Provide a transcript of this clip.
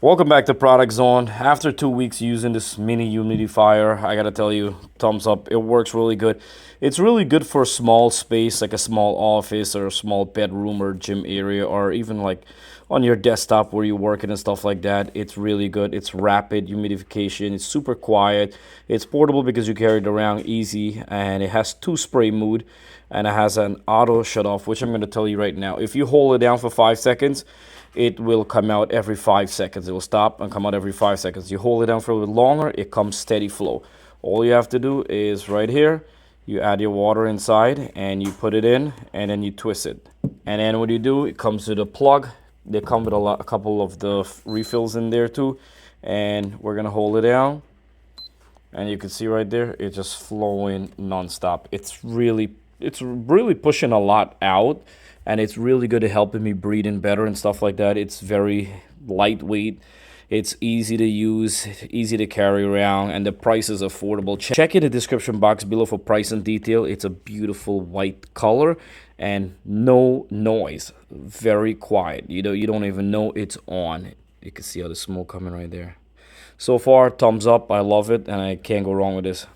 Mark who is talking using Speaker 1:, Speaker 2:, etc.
Speaker 1: Welcome back to Product Zone. After 2 weeks using this mini humidifier, I gotta tell you, thumbs up. It works really good. It's really good for a small space, like a small office or a small bedroom or gym area, or even like on your desktop where you're working and stuff like that. It's really good. It's rapid humidification. It's super quiet. It's portable because you carry it around easy, and it has two spray mode, and it has an auto shut off, which I'm gonna tell you right now. If you hold it down for 5 seconds, it will come out every 5 seconds. It will stop and come out every 5 seconds. You hold it down for a little longer, it comes steady flow. All you have to do is right here, you add your water inside and you put it in, and then you twist it. And then what you do, it comes with a plug. They come with a couple of the refills in there too. And we're gonna hold it down, and you can see right there, it's just flowing nonstop. It's really pushing a lot out, and it's really good at helping me breathe in better and stuff like that. It's very lightweight. It's easy to use, easy to carry around, and the price is affordable. Check in the description box below for price and detail. It's a beautiful white color and no noise. Very quiet. You don't even know it's on. You can see all the smoke coming right there. So far, thumbs up. I love it, and I can't go wrong with this.